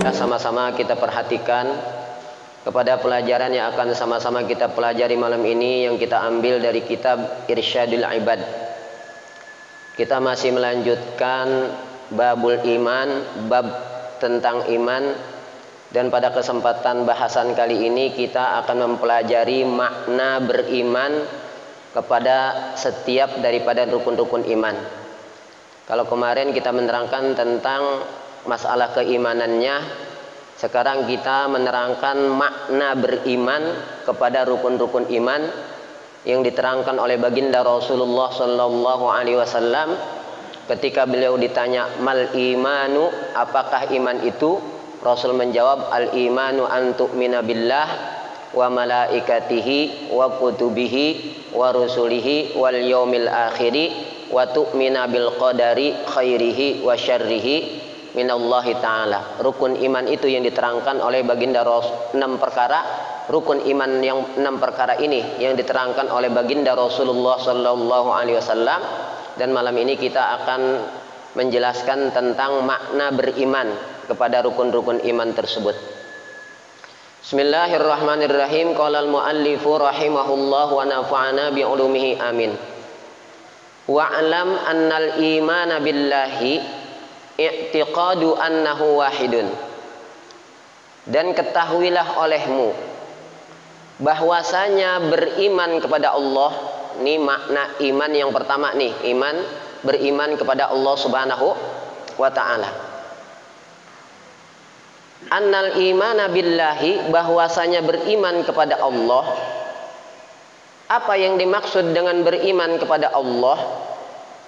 Sama-sama kita perhatikan kepada pelajaran yang akan sama-sama kita pelajari malam ini, yang kita ambil dari kitab Irsyadul Ibad. Kita masih melanjutkan babul iman, bab tentang iman, dan pada kesempatan bahasan kali ini kita akan mempelajari makna beriman kepada setiap daripada rukun-rukun iman. Kalau kemarin kita menerangkan tentang masalah keimanannya, sekarang kita menerangkan makna beriman kepada rukun-rukun iman yang diterangkan oleh baginda Rasulullah sallallahu alaihi wasallam ketika beliau ditanya, mal imanu, apakah iman itu? Rasul menjawab, al imanu an tu'mina billah wa malaikatihi wa kutubihi wa rusulihi wal yaumil akhiri wa tu'mina bil qadari khairihi wa syarrihi minallahi ta'ala. Rukun iman itu yang diterangkan oleh baginda Rasul, 6 perkara. Rukun iman yang 6 perkara ini yang diterangkan oleh baginda Rasulullah sallallahu alaihi wasallam, dan malam ini kita akan menjelaskan tentang makna beriman kepada rukun-rukun iman tersebut. Bismillahirrahmanirrahim. Qala al-muallifu rahimahullah wa nafa'ana bi ulumihi amin. Wa'lam annal imana billahi i'tiqadu annahu wahidun. Dan ketahuilah olehmu bahwasanya beriman kepada Allah, ini makna iman yang pertama nih, iman beriman kepada Allah Subhanahu wa ta'ala. Annal imana billahi, bahwasanya beriman kepada Allah. Apa yang dimaksud dengan beriman kepada Allah?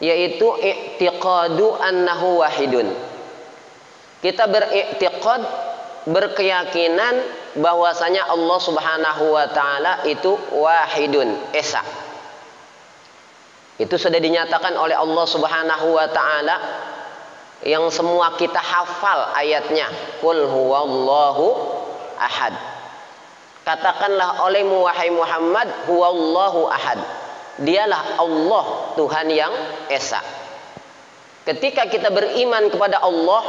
Yaitu i'tiqadu annahu wahidun. Kita beriktiqad, berkeyakinan bahwasanya Allah Subhanahu wa ta'ala itu wahidun, esa. Itu sudah dinyatakan oleh Allah Subhanahu wa ta'ala, yang semua kita hafal ayatnya, qul huwallahu ahad. Katakanlah olehmu wahai Muhammad, huwallahu ahad, dialah Allah, Tuhan yang esa. Ketika kita beriman kepada Allah,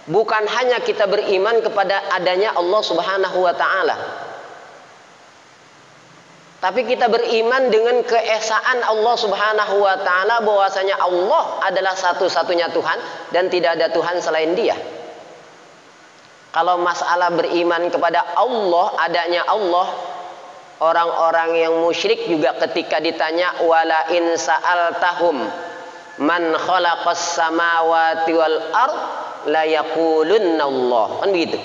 bukan hanya kita beriman kepada adanya Allah Subhanahu wa ta'ala, tapi kita beriman dengan keesaan Allah Subhanahu wa ta'ala, bahwasanya Allah adalah satu-satunya Tuhan dan tidak ada Tuhan selain Dia. Kalau masalah beriman kepada Allah, adanya Allah, orang-orang yang musyrik juga ketika ditanya, wala in sa'altahum man khalaqas samawati wal ard la yaqulunna Allah, kan begitu.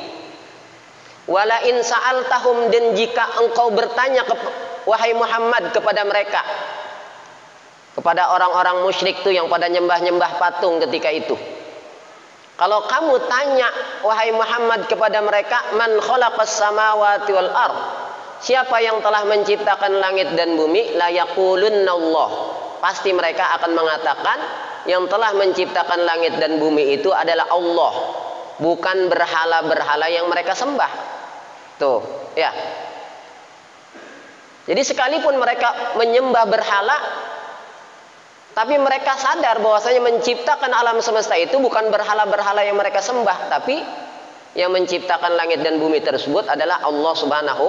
Wala in sa'altahum, dan jika engkau bertanya wahai Muhammad kepada mereka, kepada orang-orang musyrik itu yang pada nyembah-nyembah patung ketika itu, kalau kamu tanya wahai Muhammad kepada mereka, man khalaqas samawati wal ard, siapa yang telah menciptakan langit dan bumi, la yaqulunna Allah, pasti mereka akan mengatakan yang telah menciptakan langit dan bumi itu adalah Allah, bukan berhala-berhala yang mereka sembah. Tuh, ya. Jadi sekalipun mereka menyembah berhala, tapi mereka sadar bahwasanya menciptakan alam semesta itu bukan berhala-berhala yang mereka sembah, tapi yang menciptakan langit dan bumi tersebut adalah Allah Subhanahu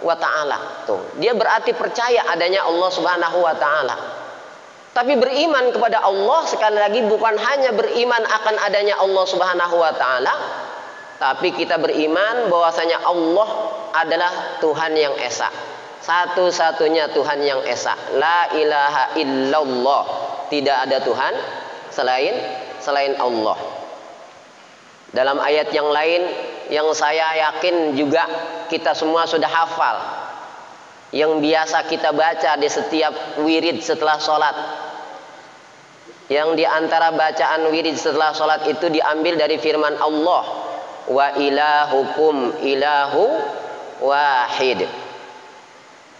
wa ta'ala. Tuh, dia berarti percaya adanya Allah Subhanahu wa ta'ala. Tapi beriman kepada Allah, sekali lagi, bukan hanya beriman akan adanya Allah Subhanahu wa ta'ala, tapi kita beriman bahwasanya Allah adalah Tuhan yang esa, satu-satunya Tuhan yang esa. La ilaha illallah, tidak ada Tuhan selain Allah. Dalam ayat yang lain yang saya yakin juga kita semua sudah hafal, yang biasa kita baca di setiap wirid setelah sholat, yang diantara bacaan wirid setelah sholat itu diambil dari firman Allah, wa ilahukum ilahu wahid,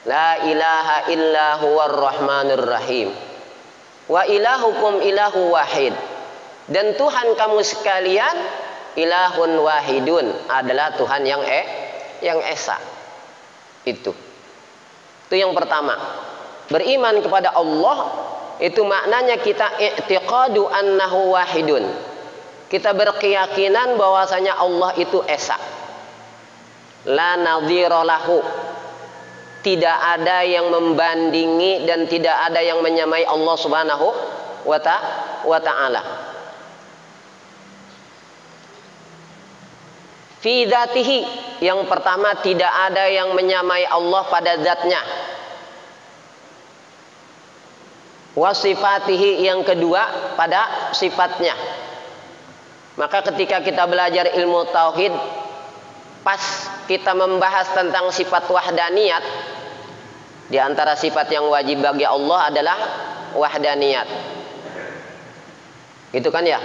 la ilaha illa huwar rahmanur rahim, wa ilahukum ilahu wahid, dan Tuhan kamu sekalian ilahun wahidun, adalah Tuhan yang esa. Itu yang pertama. Beriman kepada Allah itu maknanya kita i'tiqadu annahu wahidun. Kita berkeyakinan bahwasanya Allah itu esa. La nadhira lahu. Tidak ada yang membandingi dan tidak ada yang menyamai Allah Subhanahu wa ta'ala. Fi dzatihi, yang pertama tidak ada yang menyamai Allah pada zatnya. Wa sifatihi, yang kedua pada sifatnya. Maka ketika kita belajar ilmu tauhid, pas kita membahas tentang sifat wahdaniyat, di antara sifat yang wajib bagi Allah adalah wahdaniyat. Itu kan ya?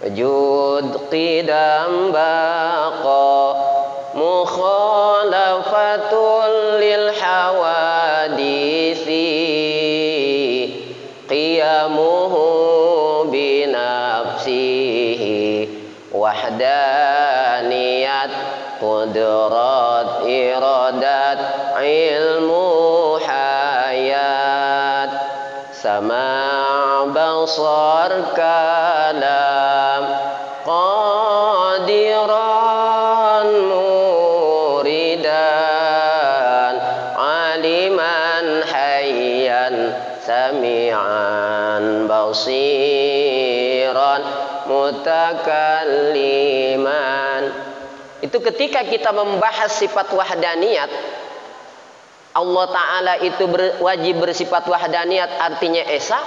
Wujud qidam baqa mukhalafatul lil hawadisi qiyamuhu binafsihi wahdaniyat qudrat iradat ilmu hayat sama' basar kalam qadiran muridan aliman hayyan sami'an basiran mutakalliman. Itu ketika kita membahas sifat wahdaniyat, Allah Ta'ala itu wajib bersifat wahdaniyat, artinya esa.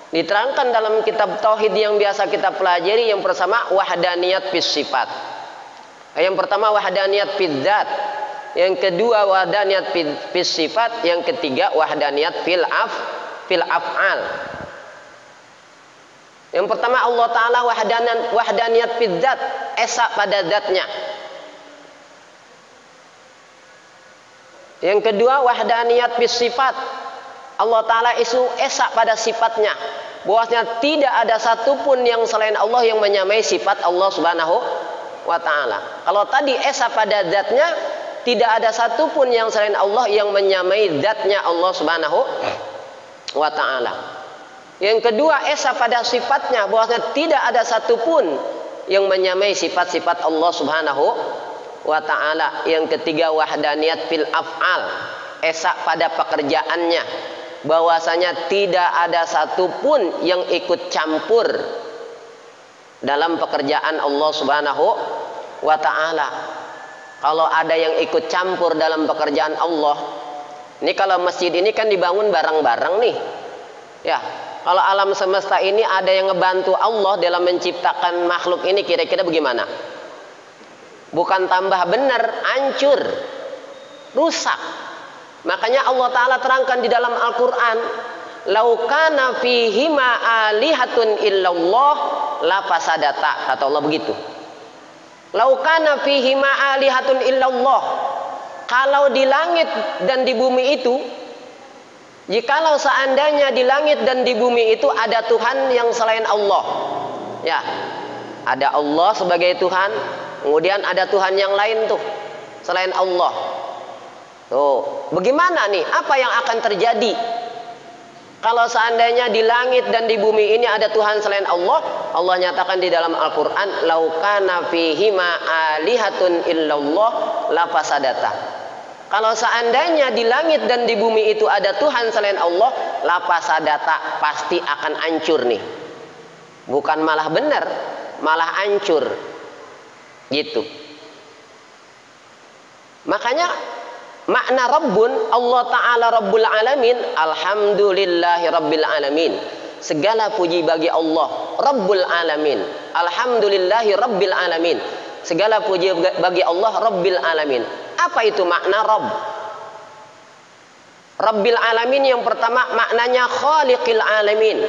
Diterangkan dalam kitab tauhid yang biasa kita pelajari, yang pertama wahdaniyat fis sifat, yang pertama wahdaniyat fil dzat, yang kedua wahdaniyat fis sifat, yang ketiga wahdaniyat fil af'al. Yang pertama Allah Ta'ala wahdaniyat fil dzat, esa pada zatnya. Yang kedua wahdaniyat fis sifat, Allah Ta'ala itu esa pada sifatnya, bahwasanya tidak ada satupun yang selain Allah yang menyamai sifat Allah Subhanahu wa Ta'ala. Kalau tadi esa pada zatnya, tidak ada satupun yang selain Allah yang menyamai zatnya Allah Subhanahu wa Ta'ala. Yang kedua esa pada sifatnya, bahwasanya tidak ada satupun yang menyamai sifat-sifat Allah Subhanahu wa Ta'ala. Yang ketiga wahdaniyat fil af'al, esa pada pekerjaannya, bahwasanya tidak ada satupun yang ikut campur dalam pekerjaan Allah Subhanahu wa Ta'ala. Kalau ada yang ikut campur dalam pekerjaan Allah, ini kalau masjid ini kan dibangun bareng-bareng nih ya, kalau alam semesta ini ada yang ngebantu Allah dalam menciptakan makhluk ini, kira-kira bagaimana? Bukan tambah benar, hancur, rusak. Makanya Allah Ta'ala terangkan di dalam Al-Quran, laukana fihima alihatun illallah la fasadata, kata Allah begitu. Laukana fihima alihatun illallah, kalau di langit dan di bumi itu, jikalau seandainya di langit dan di bumi itu ada Tuhan yang selain Allah, ya, ada Allah sebagai Tuhan, kemudian ada Tuhan yang lain tuh selain Allah. Tuh, bagaimana nih? Apa yang akan terjadi kalau seandainya di langit dan di bumi ini ada Tuhan selain Allah? Allah nyatakan di dalam Al-Quran, laukana fihima alihatun illallah la fasadata. Kalau seandainya di langit dan di bumi itu ada Tuhan selain Allah, la fasadata, pasti akan hancur nih. Bukan malah benar, malah hancur. Gitu. Makanya makna Rabbun, Allah Ta'ala Rabbul Alamin, alhamdulillahi Rabbil Alamin, segala puji bagi Allah Rabbul Alamin, alhamdulillahi Rabbil Alamin, segala puji bagi Allah Rabbil Alamin. Apa itu makna Rabb? Rabbil Alamin yang pertama maknanya Khaliqil Alamin.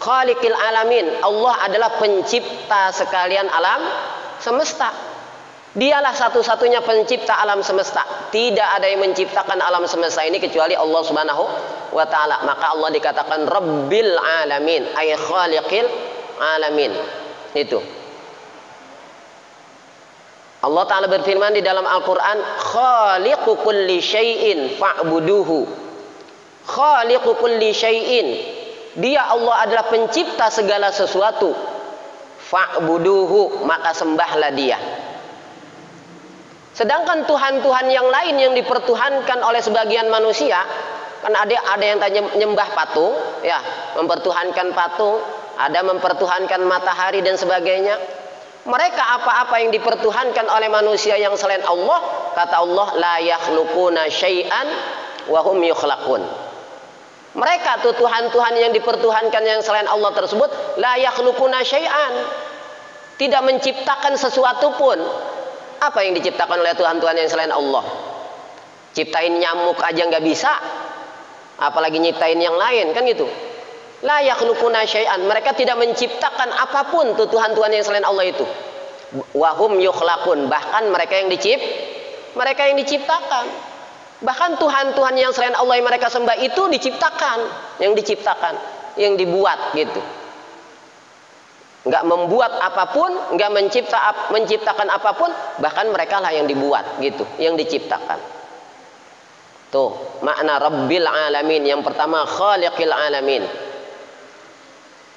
Khaliqil Alamin, Allah adalah pencipta sekalian alam semesta. Dialah satu-satunya pencipta alam semesta. Tidak ada yang menciptakan alam semesta ini kecuali Allah Subhanahu wa Ta'ala. Maka Allah dikatakan Rabbil Alamin, ay Khaliqil Alamin. Itu. Allah Ta'ala berfirman di dalam Al-Quran, khaliqu kulli syai'in fa'buduhu. Khaliqu kulli syai'in, dia Allah adalah pencipta segala sesuatu. Fa'buduhu, maka sembahlah dia. Sedangkan Tuhan-Tuhan yang lain yang dipertuhankan oleh sebagian manusia, kan ada yang tanya nyembah patung, ya, mempertuhankan patung, ada mempertuhankan matahari dan sebagainya. Mereka apa-apa yang dipertuhankan oleh manusia yang selain Allah, kata Allah, la yakhluquna syai'an wa hum yukhlaqun. Mereka tuh Tuhan-Tuhan yang dipertuhankan yang selain Allah tersebut, la yakhluquna syai'an, tidak menciptakan sesuatu pun. Apa yang diciptakan oleh Tuhan-Tuhan yang selain Allah? Ciptain nyamuk aja nggak bisa, apalagi nyiptain yang lain, kan gitu. La yakhluquna syai'an, mereka tidak menciptakan apapun tuh Tuhan-Tuhan yang selain Allah itu. Wa hum yukhlaqun, bahkan mereka yang diciptakan. Bahkan Tuhan-Tuhan yang selain Allah yang mereka sembah itu diciptakan, yang dibuat gitu. Enggak membuat apapun, enggak menciptakan apapun, bahkan mereka lah yang dibuat gitu, yang diciptakan. Tuh, makna Rabbil Alamin. Yang pertama Khaliqil Alamin.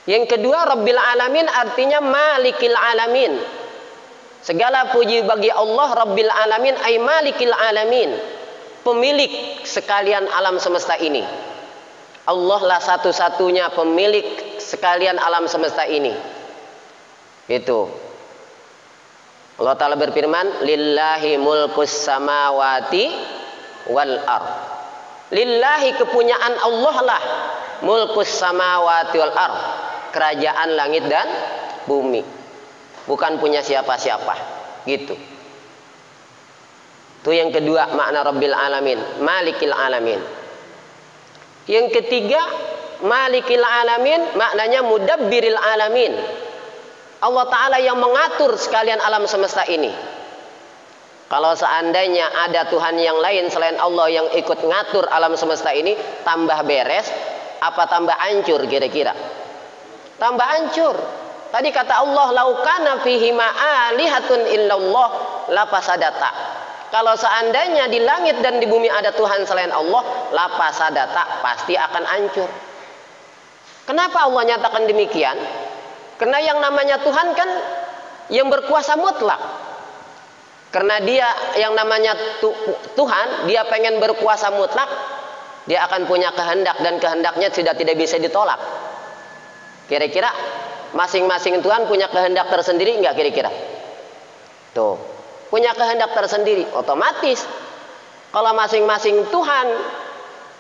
Yang kedua Rabbil Alamin artinya Malikil Alamin. Segala puji bagi Allah Rabbil Alamin ay Malikil Alamin, pemilik sekalian alam semesta ini. Allah lah satu-satunya pemilik sekalian alam semesta ini. Itu Allah Ta'ala berfirman, lillahi mulkus samawati wal ard. Lillahi, kepunyaan Allah lah, mulkus samawati wal ard, kerajaan langit dan bumi, bukan punya siapa-siapa gitu. Itu yang kedua makna Rabbil Alamin, Malikil Alamin. Yang ketiga Malikil Alamin maknanya Mudabbiril Alamin. Allah Ta'ala yang mengatur sekalian alam semesta ini. Kalau seandainya ada Tuhan yang lain selain Allah yang ikut ngatur alam semesta ini, tambah beres apa tambah hancur kira-kira? Tambah hancur. Tadi kata Allah, laukana fihi ma'alihatun illallah lapasadata. Kalau seandainya di langit dan di bumi ada Tuhan selain Allah, lapasadata, pasti akan hancur. Kenapa Allah nyatakan demikian? Karena yang namanya Tuhan kan yang berkuasa mutlak. Karena dia yang namanya Tuhan, dia pengen berkuasa mutlak, dia akan punya kehendak dan kehendaknya sudah tidak bisa ditolak. Kira-kira masing-masing Tuhan punya kehendak tersendiri enggak kira-kira? Tuh, punya kehendak tersendiri. Otomatis kalau masing-masing Tuhan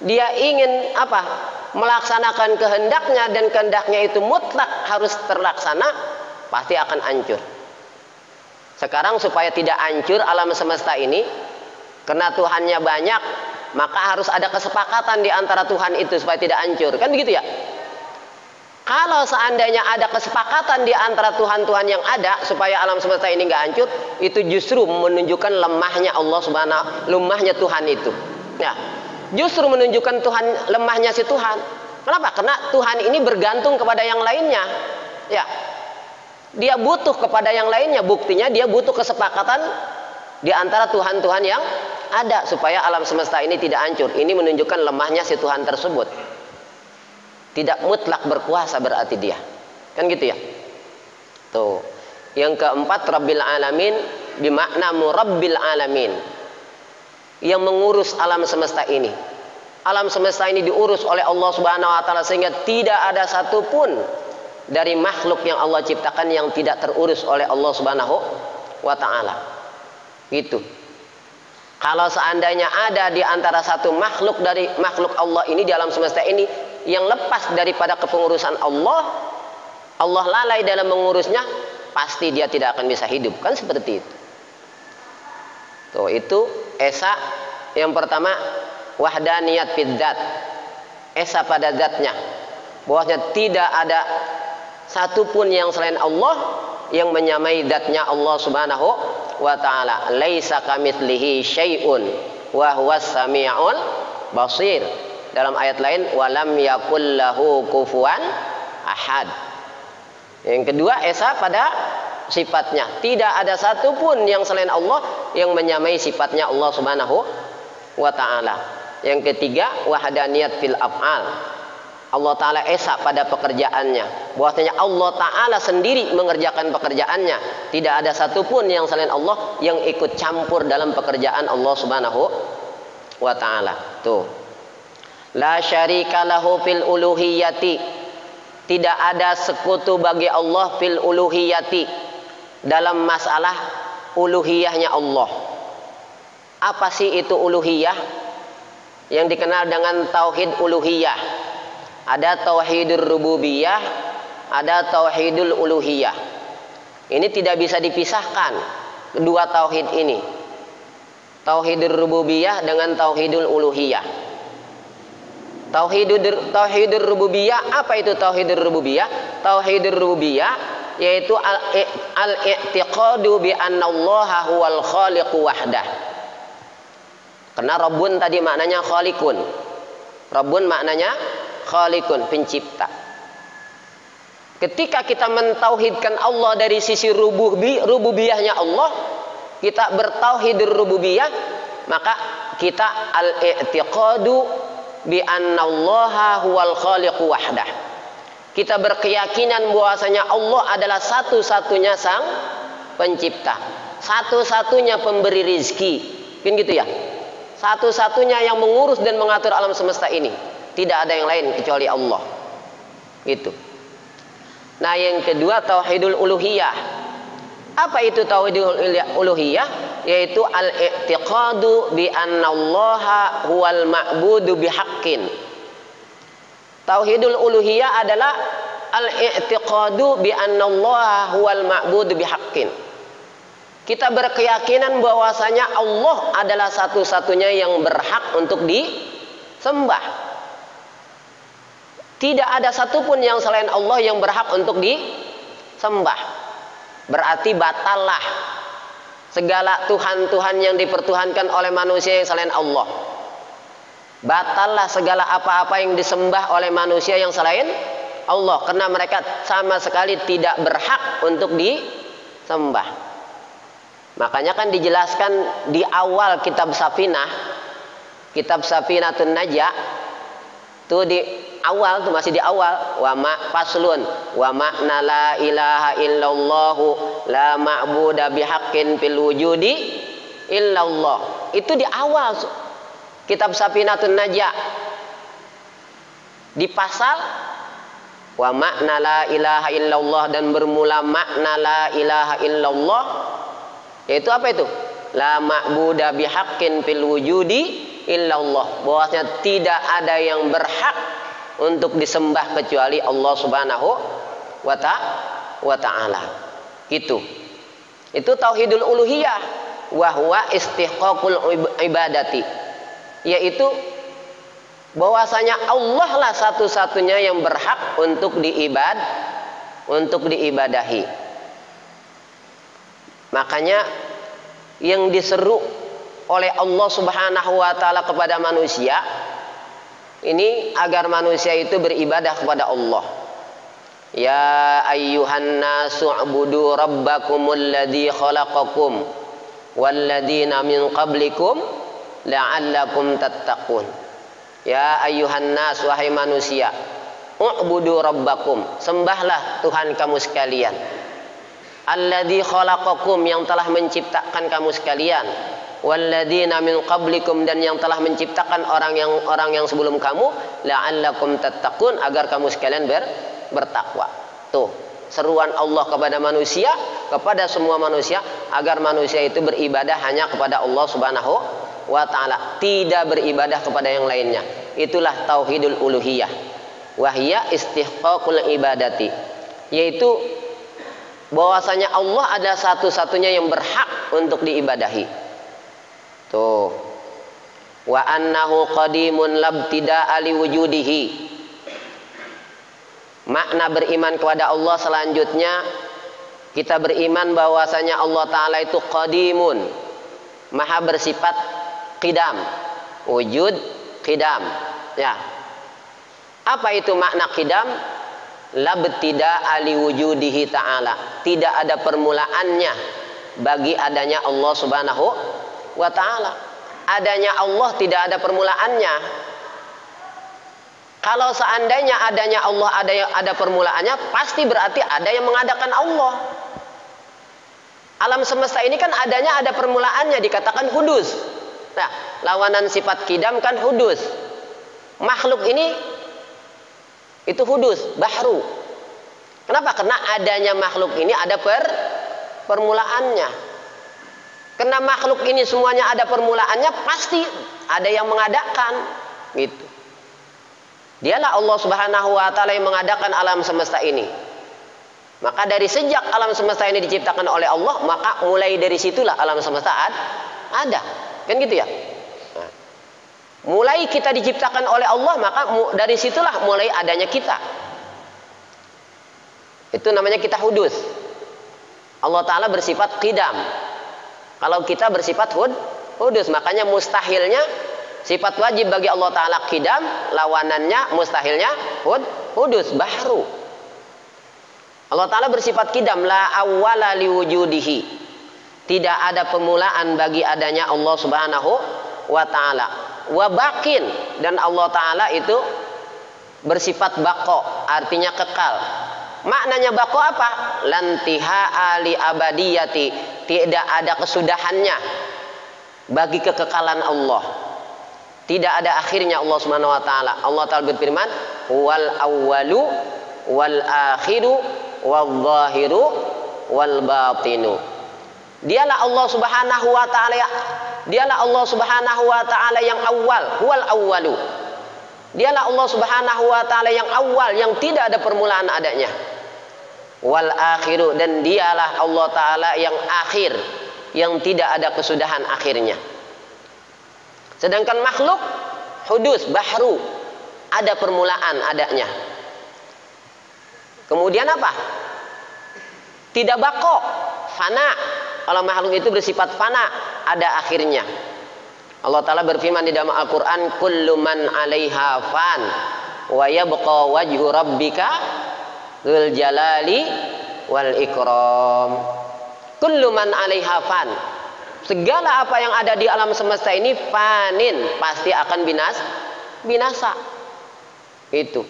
dia ingin apa? Melaksanakan kehendaknya dan kehendaknya itu mutlak harus terlaksana, pasti akan hancur. Sekarang supaya tidak hancur alam semesta ini, karena Tuhannya banyak, maka harus ada kesepakatan di antara Tuhan itu supaya tidak hancur. Kan begitu ya? Kalau seandainya ada kesepakatan di antara Tuhan-Tuhan yang ada supaya alam semesta ini nggak hancur, itu justru menunjukkan lemahnya Allah Subhanahu, lemahnya Tuhan itu. Ya, justru menunjukkan Tuhan, lemahnya si Tuhan. Kenapa? Karena Tuhan ini bergantung kepada yang lainnya. Ya, dia butuh kepada yang lainnya. Buktinya dia butuh kesepakatan di antara Tuhan-Tuhan yang ada supaya alam semesta ini tidak hancur. Ini menunjukkan lemahnya si Tuhan tersebut. Tidak mutlak berkuasa berarti dia. Kan gitu ya. Tuh. Yang keempat Rabbil Alamin bimakna Murabbil Alamin, yang mengurus alam semesta ini. Alam semesta ini diurus oleh Allah Subhanahu wa taala sehingga tidak ada satupun dari makhluk yang Allah ciptakan yang tidak terurus oleh Allah Subhanahu wa taala. Gitu. Kalau seandainya ada di antara satu makhluk dari makhluk Allah ini di alam semesta ini yang lepas daripada kepengurusan Allah, Allah lalai dalam mengurusnya, pasti dia tidak akan bisa hidup. Kan seperti itu. Tuh, itu esa yang pertama, wahdaniyat fid dzat. Esa pada zatnya. Bahwasanya tidak ada satupun yang selain Allah yang menyamai zatnya Allah Subhanahu wa taala. Laisa kamitslihi syai'un wa huwas samiul basir. Dalam ayat lain, walam yakul lahu kufuwan ahad. Yang kedua, esa pada sifatnya. Tidak ada satupun yang selain Allah yang menyamai sifatnya Allah Subhanahu wa ta'ala. Yang ketiga, wahdaniyat fil af'al. Allah Ta'ala esa pada pekerjaannya. Bahwasanya Allah Ta'ala sendiri mengerjakan pekerjaannya. Tidak ada satupun yang selain Allah yang ikut campur dalam pekerjaan Allah Subhanahu wa ta'ala. Tuh. La syarika lahu fil uluhiyati. Tidak ada sekutu bagi Allah fil uluhiyati. Dalam masalah uluhiyahnya Allah. Apa sih itu uluhiyah? Yang dikenal dengan tauhid uluhiyah. Ada tauhidur rububiyah, ada tauhidul uluhiyah. Ini tidak bisa dipisahkan kedua tauhid ini. Tauhidur rububiyah dengan tauhidul uluhiyah. Tauhidur rububiyah, apa itu tauhidur rububiyah? Tauhidur rububiyah yaitu al-i'tiqadu bi anna Allaha huwal khaliqu wahdah. Karena Rabbun tadi maknanya khaliqun. Rabbun maknanya khaliqun, pencipta. Ketika kita mentauhidkan Allah dari sisi rububiyahnya Allah, kita bertauhidur rububiyah, maka kita al-i'tiqadu bi anna Allaha huwal khaliqu wahdah. Kita berkeyakinan bahwasanya Allah adalah satu-satunya sang pencipta, satu-satunya pemberi rizki, kan gitu ya. Satu-satunya yang mengurus dan mengatur alam semesta ini. Tidak ada yang lain kecuali Allah. Itu. Nah, yang kedua tauhidul uluhiyah. Apa itu tauhidul uluhiyah? Yaitu al-i'tiqadu bi anna Allaha huwal ma'budu bihaqqin. Tauhidul uluhiyah adalah al-i'tiqadu bi anna Allaha huwal ma'budu bihaqqin. Kita berkeyakinan bahwasanya Allah adalah satu-satunya yang berhak untuk disembah. Tidak ada satupun yang selain Allah yang berhak untuk disembah. Berarti batallah segala Tuhan-Tuhan yang dipertuhankan oleh manusia yang selain Allah. Batallah segala apa-apa yang disembah oleh manusia yang selain Allah. Karena mereka sama sekali tidak berhak untuk disembah. Makanya kan dijelaskan di awal kitab Safinah, kitab Safinatun Najah, tuh di awal, tuh masih di awal, wa ma faslun wa makna la ilaha illallahu la ma'buda bihaqqin fil wujudi illallah. Itu di awal kitab Safinatun Najah. Di pasal wa makna la ilaha illallah dan bermula makna la ilaha illallah, yaitu apa itu? La ma'buda bihaqqin fil wujudi illallah. Bahwasanya tidak ada yang berhak untuk disembah kecuali Allah Subhanahu wa ta'ala. Itu tauhidul uluhiyah, wa huwa istihqaqul ibadati. Yaitu bahwasanya Allah lah satu-satunya yang berhak untuk diibadahi. Makanya yang diseru oleh Allah Subhanahu wa ta'ala kepada manusia ini agar manusia itu beribadah kepada Allah. Ya ayyuhan nasu ubudu rabbakumul ladzi khalaqakum walladzina min qablikum la'allakum tattaqun. Ya ayyuhan nas, wahai manusia, ubudu rabbakum, sembahlah Tuhan kamu sekalian. Alladzi khalaqakum, yang telah menciptakan kamu sekalian, walladzina min qablikum, dan yang telah menciptakan orang yang sebelum kamu, la'allakum tattaqun, agar kamu sekalian bertakwa. Tuh, seruan Allah kepada manusia, kepada semua manusia, agar manusia itu beribadah hanya kepada Allah Subhanahu wa ta'ala, tidak beribadah kepada yang lainnya. Itulah tauhidul uluhiyah, wahya istihqaqul ibadati, yaitu bahwasanya Allah ada satu-satunya yang berhak untuk diibadahi. Tuh, wa annahu qadimun labtida'a li wujudihi. Makna beriman kepada Allah selanjutnya, kita beriman bahwasanya Allah Ta'ala itu qadimun, maha bersifat qidam, wujud qidam. Ya. Apa itu makna qidam? labtida ali wujudihi ta'ala. Tidak ada permulaannya bagi adanya Allah Subhanahu wa ta'ala. Adanya Allah tidak ada permulaannya. Kalau seandainya adanya Allah ada permulaannya, pasti berarti ada yang mengadakan Allah. Alam semesta ini kan adanya ada permulaannya, dikatakan hudus. Nah, lawanan sifat kidam kan hudus. Makhluk ini itu hudus, bahru. Kenapa? Karena adanya makhluk ini ada permulaannya. Karena makhluk ini semuanya ada permulaannya, pasti ada yang mengadakan, gitu. Dialah Allah Subhanahu wa ta'ala yang mengadakan alam semesta ini. Maka dari sejak alam semesta ini diciptakan oleh Allah, maka mulai dari situlah alam semesta ada. Kan gitu ya? Nah, mulai kita diciptakan oleh Allah, maka dari situlah mulai adanya kita. Itu namanya kita hudus. Allah Ta'ala bersifat qidam. Kalau kita bersifat hudus, makanya mustahilnya sifat wajib bagi Allah Ta'ala qidam, lawanannya mustahilnya hudus, bahru. Allah Ta'ala bersifat qidam, la awwala liwujudihi. Tidak ada permulaan bagi adanya Allah Subhanahu wa ta'ala. Wa baqin, dan Allah Ta'ala itu bersifat baqo, artinya kekal. Maknanya baqo apa? Lantiha ali abadiyati. Tidak ada kesudahannya bagi kekekalan Allah. Tidak ada akhirnya Allah Subhanahu wa ta'ala. Allah Ta'ala berfirman, wal awwalu wal akhiru wal zahiru wal batinu. Dialah Allah Subhanahu wa ta'ala, dialah Allah Subhanahu wa ta'ala yang awal, huwal awwalu. Dialah Allah Subhanahu wa ta'ala yang awal, yang tidak ada permulaan adanya. Wal akhiru, dan dialah Allah Ta'ala yang akhir, yang tidak ada kesudahan akhirnya. Sedangkan makhluk hudus, bahru, ada permulaan adanya. Kemudian apa? Tidak bako, fana. Kalau makhluk itu bersifat fana, ada akhirnya. Allah Ta'ala berfirman di dalam Al-Quran, kullu man 'alaiha fan wa yabqa wajhu rabbika dzul jalali wal ikram. Kullu man 'alaiha fan. Segala apa yang ada di alam semesta ini fanin, pasti akan binasa. Itu.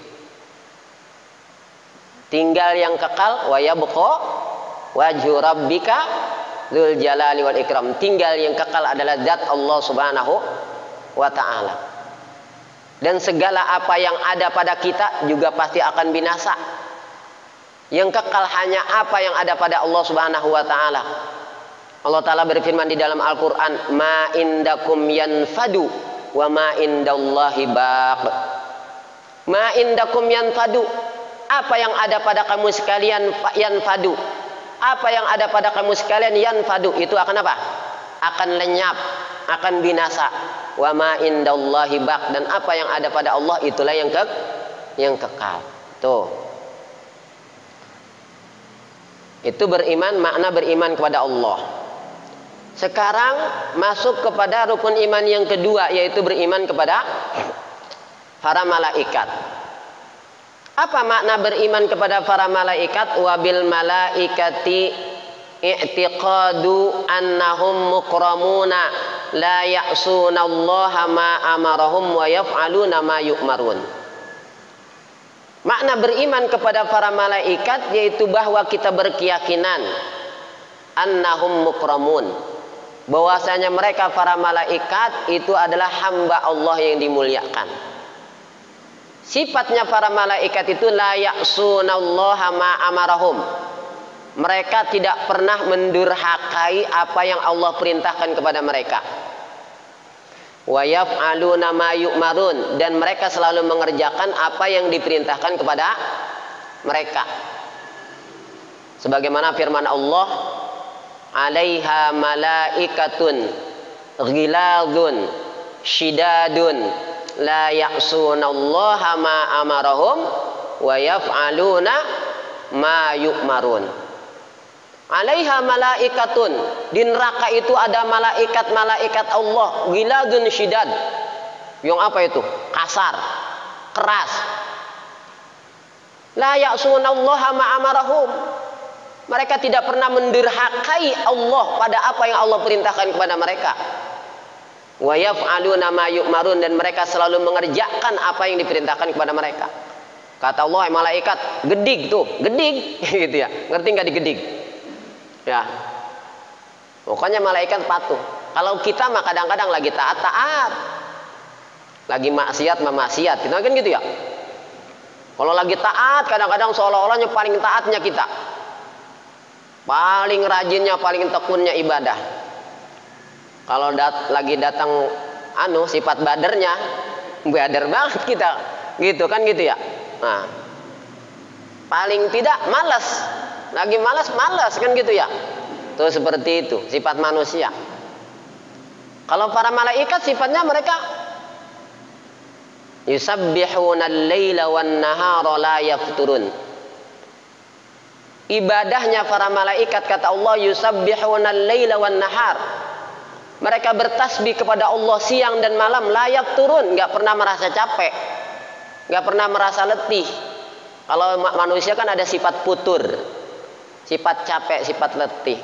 Tinggal yang kekal, wa yabqa wajhu rabbika dzul jalali wal ikram. Tinggal yang kekal adalah zat Allah Subhanahu wa ta'ala. Dan segala apa yang ada pada kita juga pasti akan binasa. Yang kekal hanya apa yang ada pada Allah Subhanahu wa ta'ala. Allah Ta'ala berfirman di dalam Al-Quran, ma indakum yanfadu wa ma indallahi baq. Ma indakum yanfadu, apa yang ada pada kamu sekalian yanfadu. Apa yang ada pada kamu sekalian yanfadu, itu akan apa? Akan lenyap, akan binasa. Wa ma indallahi baq, dan apa yang ada pada Allah itulah yang kekal. Tuh. Itu beriman, makna beriman kepada Allah. Sekarang masuk kepada rukun iman yang kedua, yaitu beriman kepada para malaikat. Apa makna beriman kepada para malaikat? Wabil malaikati i'tiqadu annahum mukramuna la ya'sunallaha ma amarahum wa yaf'aluna ma yu'marun. Makna beriman kepada para malaikat yaitu bahwa kita berkeyakinan annahum mukramun, bahwasanya mereka para malaikat itu adalah hamba Allah yang dimuliakan. Sifatnya para malaikat itu la ya'sunallaha ma amarahum. Mereka tidak pernah mendurhakai apa yang Allah perintahkan kepada mereka. Wa yaf'aluna ma yu'marun, dan mereka selalu mengerjakan apa yang diperintahkan kepada mereka. Sebagaimana firman Allah, alaiha malaikatun ghiladun syidadun la ya'sunallaha ma amarahum wa yaf'aluna ma yu'marun. Alaiha malaikatun, di neraka itu ada malaikat-malaikat Allah, ghiladun syidad. Yang apa itu? Kasar, keras. La ya'sunallaha ma amarahum. Mereka tidak pernah menderhakai Allah pada apa yang Allah perintahkan kepada mereka. Wa yaf'aluna ma yu'marun, dan mereka selalu mengerjakan apa yang diperintahkan kepada mereka. Kata Allah, malaikat, gedig tuh, gedig gitu ya. Ngerti nggak digedig? Ya. Pokoknya malaikat patuh. Kalau kita mah kadang-kadang lagi taat-taat, lagi maksiat maksiat, kita kan gitu ya. Kalau lagi taat, kadang-kadang seolah-olahnya paling taatnya kita, paling rajinnya, paling tekunnya ibadah. Kalau lagi datang sifat badernya, bader banget kita, gitu kan gitu ya. Nah, paling tidak malas, lagi malas kan gitu ya. Tuh seperti itu sifat manusia. Kalau para malaikat sifatnya mereka yusabbihuna al-laila wan-nahara la yafturun. Ibadahnya para malaikat, kata Allah, yusabbihuna al-laila wan-nahar. Mereka bertasbih kepada Allah siang dan malam, la yafturun, enggak pernah merasa capek, enggak pernah merasa letih. Kalau manusia kan ada sifat putur, sifat capek, sifat letih.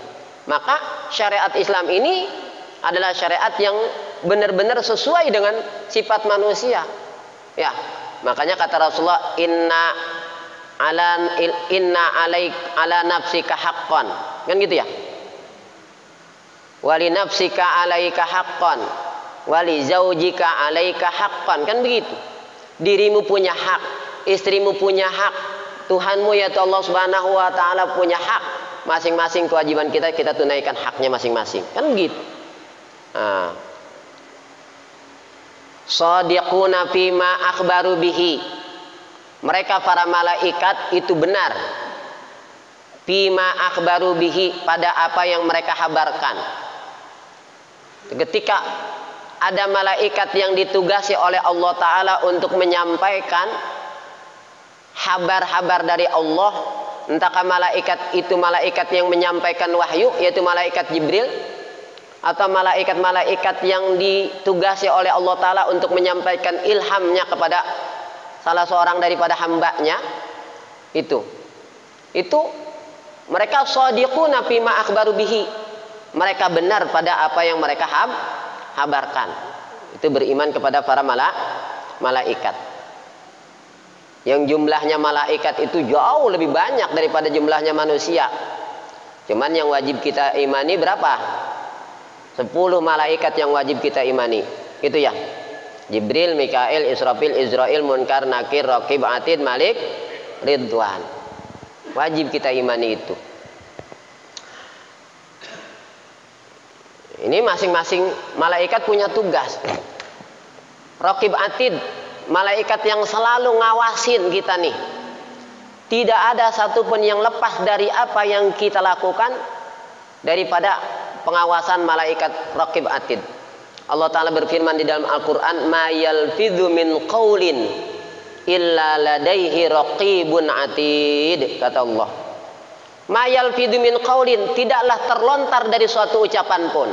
Maka syariat Islam ini adalah syariat yang benar-benar sesuai dengan sifat manusia. Ya, makanya kata Rasulullah, inna ala nafsika haqqan. Kan gitu ya? Wali nafsika alaika haqqan, wali zaujika alaika haqqan. Kan begitu. Dirimu punya hak, istrimu punya hak, Tuhanmu yaitu Allah Subhanahu wa taala punya hak. Masing-masing kewajiban kita tunaikan haknya masing-masing. Kan begitu. Nah. Shadiquna fima akhbaru bihi. Mereka para malaikat itu benar. Fima akhbaru bihi, pada apa yang mereka kabarkan. Ketika ada malaikat yang ditugasi oleh Allah Ta'ala untuk menyampaikan kabar-kabar dari Allah, entahkah malaikat itu malaikat yang menyampaikan wahyu, yaitu malaikat Jibril, atau malaikat-malaikat yang ditugasi oleh Allah Ta'ala untuk menyampaikan ilhamnya kepada salah seorang daripada hambanya, itu mereka shadiquna fima akhbaru bihi, mereka benar pada apa yang mereka kabarkan. Itu beriman kepada para malaikat. Yang jumlahnya malaikat itu jauh lebih banyak daripada jumlahnya manusia. Cuman yang wajib kita imani berapa? 10 malaikat yang wajib kita imani. Itu ya. Jibril, Mikail, Israfil, Izrail, Munkar, Nakir, Raqib, Atid, Malik, Ridwan. Wajib kita imani itu. Ini masing-masing malaikat punya tugas. Raqib, Atid, malaikat yang selalu ngawasin kita nih. Tidak ada satupun yang lepas dari apa yang kita lakukan daripada pengawasan malaikat Raqib, Atid. Allah Ta'ala berfirman di dalam Al-Quran, ma yalfidhu min qawlin illa ladaihi raqibun atid. Kata Allah, ma yalfidhu min qawlin, tidaklah terlontar dari suatu ucapan pun,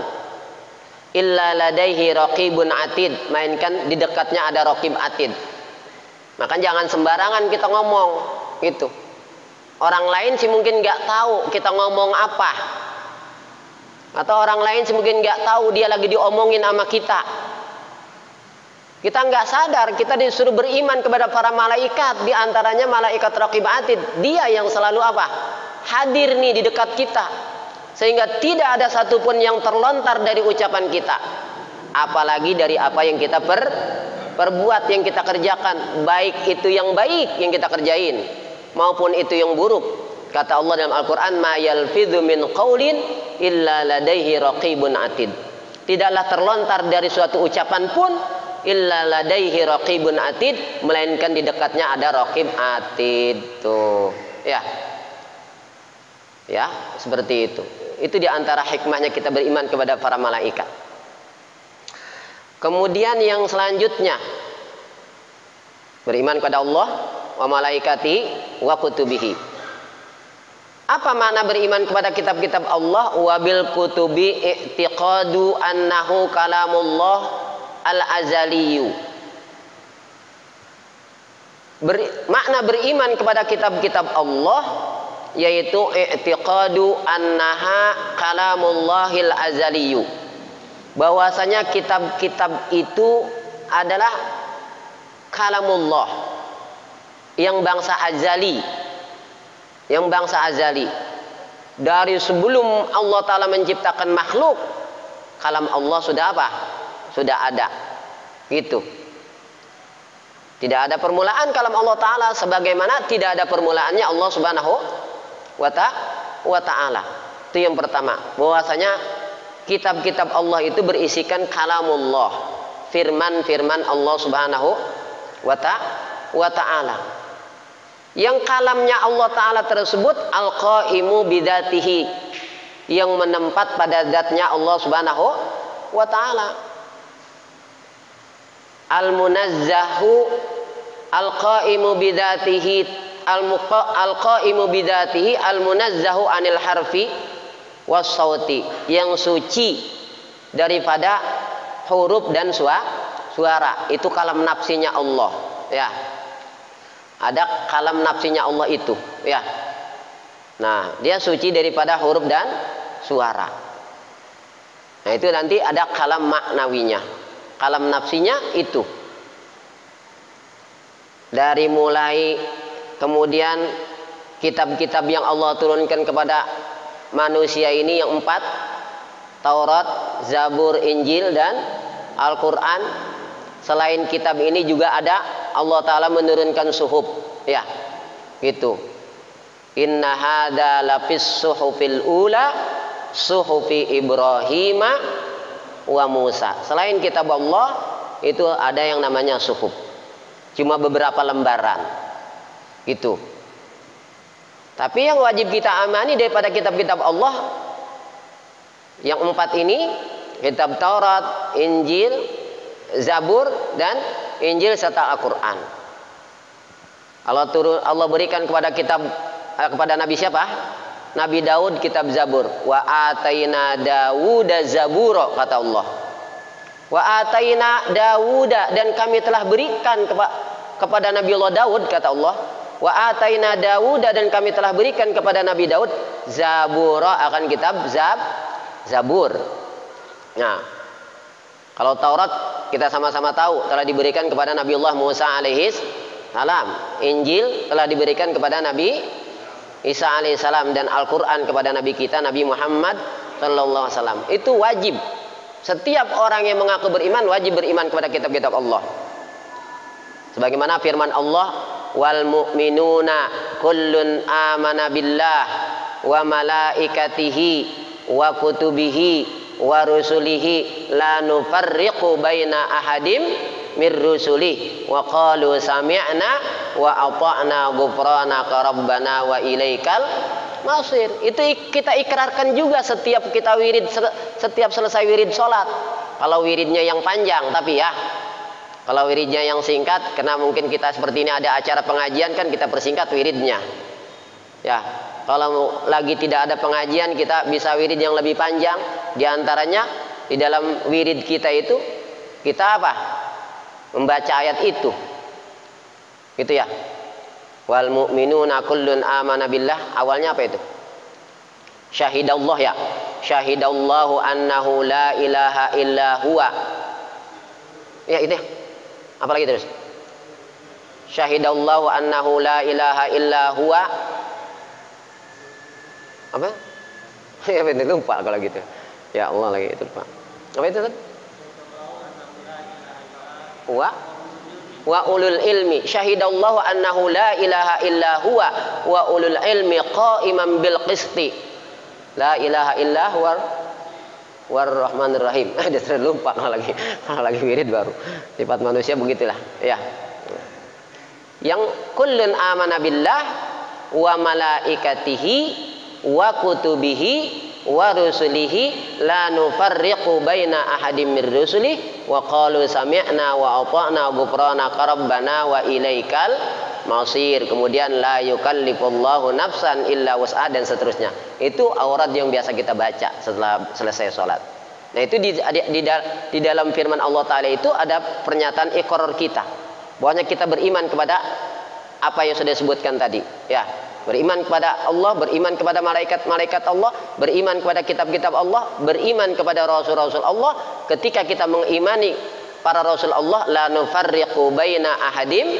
illa ladaihi raqibun atid, mainkan di dekatnya ada raqib atid. Maka jangan sembarangan kita ngomong gitu. Orang lain sih mungkin nggak tahu kita ngomong apa, atau orang lain sih mungkin nggak tahu dia lagi diomongin sama kita. Kita nggak sadar, kita disuruh beriman kepada para malaikat, di antaranya malaikat Raqib Atid. Dia yang selalu apa? Hadir nih di dekat kita, sehingga tidak ada satupun yang terlontar dari ucapan kita, apalagi dari apa yang kita perbuat, yang kita kerjakan, baik itu yang baik yang kita kerjain maupun itu yang buruk. Kata Allah dalam Al-Quran, ma yalfidhu min qawlin illa ladaihi raqibun atid. Tidaklah terlontar dari suatu ucapan pun illa ladaihi raqibun atid, melainkan di dekatnya ada raqib atid. Tuh ya, ya seperti itu. Itu diantara hikmahnya kita beriman kepada para malaikat. Kemudian yang selanjutnya, beriman kepada Allah wa malaikati wa kutubihi. Apa makna beriman kepada kitab-kitab Allah? Wabil kutubi i'tiqadu annahu kalamullah al-azaliyu. Makna beriman kepada kitab-kitab Allah yaitu i'tiqadu annaha kalamullahil azaliyu, bahwasanya kitab-kitab itu adalah kalamullah yang bangsa azali, dari sebelum Allah Ta'ala menciptakan makhluk, kalam Allah sudah apa? Sudah ada gitu. Tidak ada permulaan kalam Allah Ta'ala, sebagaimana tidak ada permulaannya Allah Subhanahu wa Ta'ala. Itu yang pertama, bahwasanya kitab-kitab Allah itu berisikan kalamullah, firman-firman Allah Subhanahu wa Ta'ala. Yang kalamnya Allah Ta'ala tersebut al-qaimu bidatihi, yang menempat pada zatnya Allah Subhanahu wa Ta'ala. Al-munazzahu al-qaimu bidatihi al-qaimu bidatihi al-munazzahu anil harfi was sauti, yang suci daripada huruf dan suara. Itu kalam nafsinya Allah, ya. Ada kalam nafsinya Allah itu, ya. Nah, dia suci daripada huruf dan suara. Nah, itu nanti ada kalam maknawinya. Kalam nafsinya itu dari mulai kemudian kitab-kitab yang Allah turunkan kepada manusia ini yang 4, Taurat, Zabur, Injil, dan Al-Quran. Selain kitab ini juga ada Allah Ta'ala menurunkan suhuf, ya, gitu. Inna hadza lafis suhufil ula suhufi Ibrahima wa Musa. Selain kitab Allah itu ada yang namanya suhuf, cuma beberapa lembaran gitu. Tapi yang wajib kita amani daripada kitab-kitab Allah yang 4 ini, kitab Taurat, Injil, Zabur, dan Injil serta Al-Quran. Allah berikan kepada Nabi siapa? Nabi Daud kitab Zabur. Wa ataina Dawuda Zabura, kata Allah. Wa ataina Dawuda, dan kami telah berikan kepada Nabi Allah Daud, kata Allah. Wa ataina Dawuda, dan kami telah berikan kepada Nabi Daud Zabura, akan kitab Zabur. Nah, kalau Taurat kita sama-sama tahu telah diberikan kepada Nabi Allah Musa alaihis salam. Injil telah diberikan kepada Nabi Isa alaihissalam, dan Al-Quran kepada Nabi kita Nabi Muhammad sallallahu alaihi wasallam. Itu wajib. Setiap orang yang mengaku beriman wajib beriman kepada kitab-kitab Allah. Sebagaimana firman Allah, wal mu'minuna kullun amana billah wa malaikatihi wa kutubihi wa rusulihi la nufarriqu baina ahadim mir rusuli wa qalu sami'na wa ata'na ghufranaka rabbana wa ilaikal masir. Itu kita ikrarkan juga setiap kita wirid, setiap selesai wirid sholat. Kalau wiridnya yang panjang, tapi ya kalau wiridnya yang singkat, karena mungkin kita seperti ini ada acara pengajian, kan kita persingkat wiridnya, ya. Kalau lagi tidak ada pengajian, kita bisa wirid yang lebih panjang. Di antaranya di dalam wirid kita itu, kita apa? Membaca ayat itu. Gitu ya. Wal mu'minuna kullun amana billah. Awalnya apa itu? Syahidallah, ya. Syahidallahu annahu la ilaha illa huwa. Ya, itu. Apalagi terus? Syahidallahu annahu la ilaha illa huwa. Apa? Ya benar, lupa kalau gitu. Ya Allah, lagi itu lupa. Apa itu? Wa ulul ilmi. Syahidallahu annahu la ilaha illa huwa wa ulul ilmi qa'iman bil qisti. La ilaha illa huwa war-rahmanir rahim. Dia sering lupa kalau lagi wirid baru. Sifat manusia begitulah, ya. Yang kullun amana billah wa malaikatihi wa kutubihi wa rusulihi la nufarriqu baina ahadim mir rusuli wa qalu sami'na wa ata'na ghufranaka rabbana wa ilaikal masir. Kemudian la yukallifullahu nafsan illa wus'aha, dan seterusnya. Itu aurat yang biasa kita baca setelah selesai sholat. Nah, itu di dalam firman Allah Ta'ala itu ada pernyataan iqrar kita, bahwasanya kita beriman kepada apa yang sudah disebutkan tadi, ya. Beriman kepada Allah, beriman kepada malaikat-malaikat Allah, beriman kepada kitab-kitab Allah, beriman kepada rasul-rasul Allah. Ketika kita mengimani para rasul Allah, la nufarriqu baina ahadim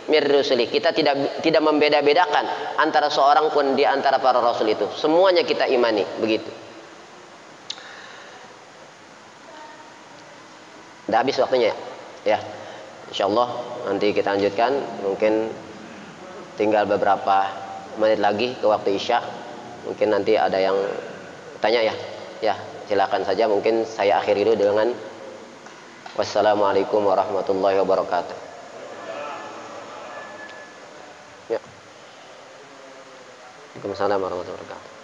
mir rusuli. Kita tidak membeda-bedakan antara seorang pun di antara para rasul itu. Semuanya kita imani, begitu. Udah habis waktunya ya. Ya. Insyaallah nanti kita lanjutkan, mungkin tinggal beberapa menit lagi ke waktu Isya. Mungkin nanti ada yang tanya ya. Ya, silakan saja. Mungkin saya akhiri dulu dengan wassalamualaikum warahmatullahi wabarakatuh. Ya. Waalaikumsalam warahmatullahi wabarakatuh.